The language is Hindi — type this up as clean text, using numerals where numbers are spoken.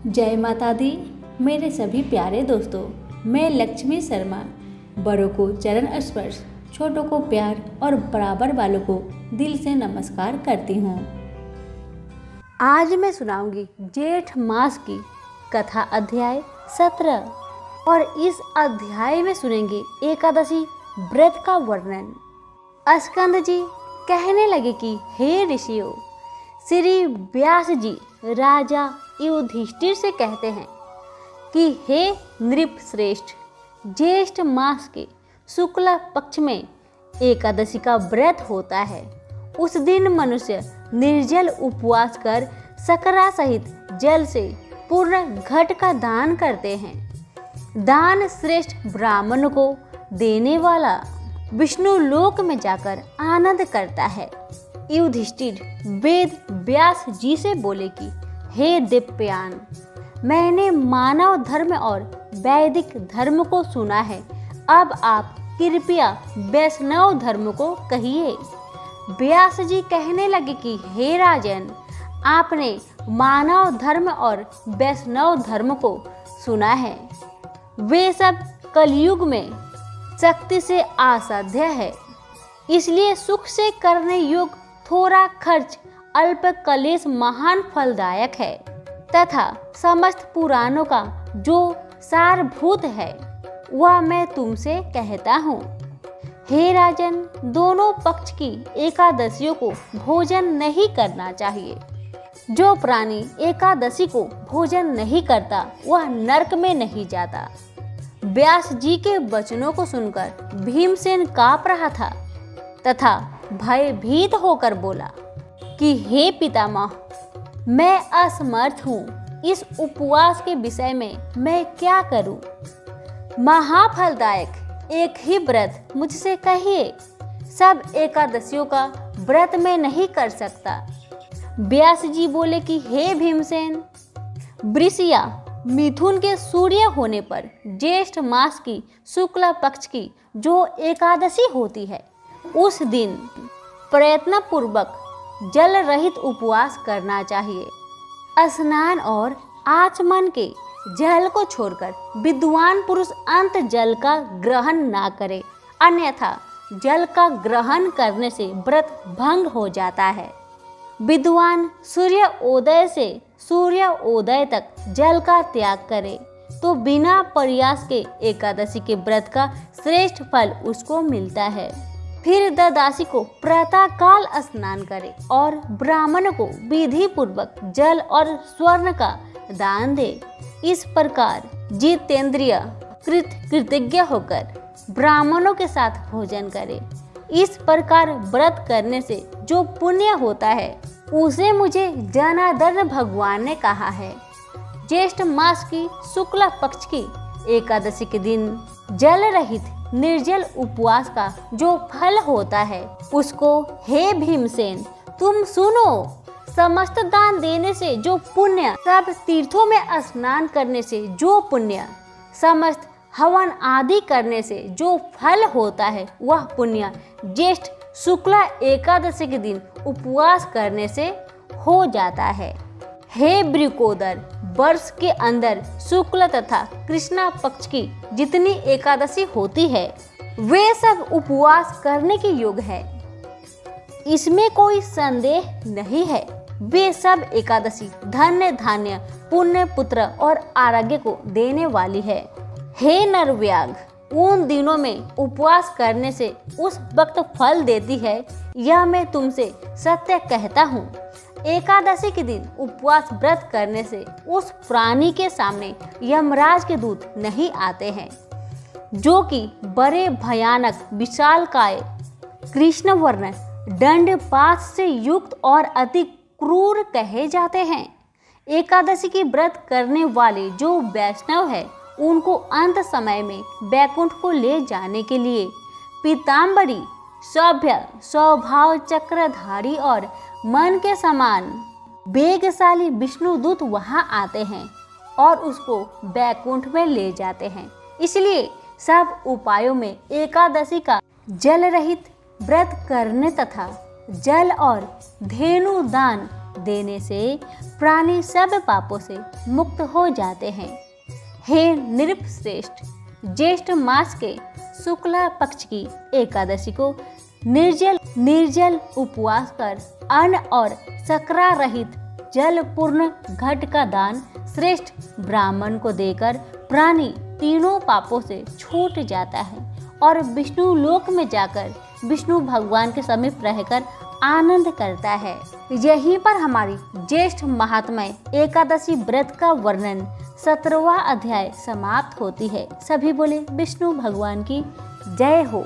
जय माता दी। मेरे सभी प्यारे दोस्तों, मैं लक्ष्मी शर्मा बड़ों को चरण स्पर्श, छोटों को प्यार और बराबर वालों को दिल से नमस्कार करती हूँ। आज मैं सुनाऊंगी जेठ मास की कथा अध्याय 17 और इस अध्याय में सुनेंगे एकादशी व्रत का वर्णन। स्कंद जी कहने लगे कि हे ऋषियों, श्री व्यास जी राजा युधिष्ठिर से कहते हैं कि हे नृप श्रेष्ठ, ज्येष्ठ मास के शुक्ल पक्ष में एकादशी का व्रत होता है। उस दिन मनुष्य निर्जल उपवास कर सकरा सहित जल से पूर्ण घट का दान करते हैं। दान श्रेष्ठ ब्राह्मण को देने वाला विष्णु लोक में जाकर आनंद करता है। युधिष्ठिर वेद व्यास जी से बोले कि हे दिव्यान, मैंने मानव धर्म और वैदिक धर्म को सुना है, अब आप कृपया वैष्णव धर्म को कहिए। व्यास जी कहने लगे कि हे राजन, आपने मानव धर्म और वैष्णव धर्म को सुना है, वे सब कलयुग में शक्ति से असाध्य है, इसलिए सुख से करने योग्य थोड़ा खर्च अल्प कलेश महान फलदायक है तथा समस्त पुराणों का जो सारभूत है वह मैं तुमसे कहता हूँ। हे राजन, दोनों पक्ष की एकादशियों को भोजन नहीं करना चाहिए। जो प्राणी एकादशी को भोजन नहीं करता वह नरक में नहीं जाता। व्यास जी के वचनों को सुनकर भीमसेन काँप रहा था तथा भयभीत होकर बोला कि हे पितामह, मैं असमर्थ हूँ, इस उपवास के विषय में मैं क्या करूँ? महाफलदायक एक ही व्रत मुझसे कहिए, सब एकादशियों का व्रत मैं नहीं कर सकता। व्यास जी बोले कि हे भीमसेन, वृषया मिथुन के सूर्य होने पर ज्येष्ठ मास की शुक्ल पक्ष की जो एकादशी होती है, उस दिन प्रयत्न पूर्वक जल रहित उपवास करना चाहिए। स्नान और आचमन के जल को छोड़कर विद्वान पुरुष अंत जल का ग्रहण ना करे, अन्यथा जल का ग्रहण करने से व्रत भंग हो जाता है। विद्वान सूर्योदय से सूर्योदय तक जल का त्याग करे तो बिना प्रयास के एकादशी के व्रत का श्रेष्ठ फल उसको मिलता है। फिर द्वादशी को प्रातः काल स्नान करे और ब्राह्मण को विधि पूर्वक जल और स्वर्ण का दान दे। इस प्रकार जितेंद्रिय कृतज्ञ होकर ब्राह्मणों के साथ भोजन करे। इस प्रकार व्रत करने से जो पुण्य होता है उसे मुझे जनार्दन भगवान ने कहा है। ज्येष्ठ मास की शुक्ल पक्ष की एकादशी के दिन जल रहित निर्जल उपवास का जो फल होता है उसको हे भीमसेन तुम सुनो। समस्त दान देने से जो पुण्य, सब तीर्थों में स्नान करने से जो पुण्य, समस्त हवन आदि करने से जो फल होता है वह पुण्य ज्येष्ठ शुक्ला एकादशी के दिन उपवास करने से हो जाता है। हे वृकोदर, वर्ष के अंदर शुक्ल तथा कृष्णा पक्ष की जितनी एकादशी होती है वे सब उपवास करने के योग्य है, इसमें कोई संदेह नहीं है। वे सब एकादशी धन्य धान्य पुण्य पुत्र और आरोग्य को देने वाली है। हे नरव्याघ, उन दिनों में उपवास करने से उस वक्त फल देती है, यह मैं तुमसे सत्य कहता हूँ। एकादशी के दिन उपवास व्रत करने से उस प्राणी के सामने यमराज के दूत नहीं आते हैं, जो कि बड़े भयानक विशालकाय कृष्ण वर्ण दंडपाश से युक्त और अति क्रूर कहे जाते हैं। एकादशी की व्रत करने वाले जो वैष्णव है उनको अंत समय में बैकुंठ को ले जाने के लिए पीताम्बरी सभ्य स्वभाव चक्रधारी और मन के समान वेगशाली विष्णुदूत वहां आते हैं और उसको बैकुंठ में ले जाते हैं। इसलिए सब उपायों में एकादशी का जल रहित व्रत करने तथा जल और धेनु दान देने से प्राणी सब पापों से मुक्त हो जाते हैं। हे नृपश्रेष्ठ, ज्येष्ठ मास के शुक्ला पक्ष की एकादशी को निर्जल उपवास कर अन्न और शर्करा रहित जल पूर्ण घट का दान श्रेष्ठ ब्राह्मण को देकर प्राणी तीनों पापों से छूट जाता है और विष्णु लोक में जाकर विष्णु भगवान के समीप रहकर आनंद करता है। यहीं पर हमारी ज्येष्ठ महात्म्य एकादशी व्रत का वर्णन 17वां अध्याय समाप्त होती है। सभी बोले विष्णु भगवान की जय हो।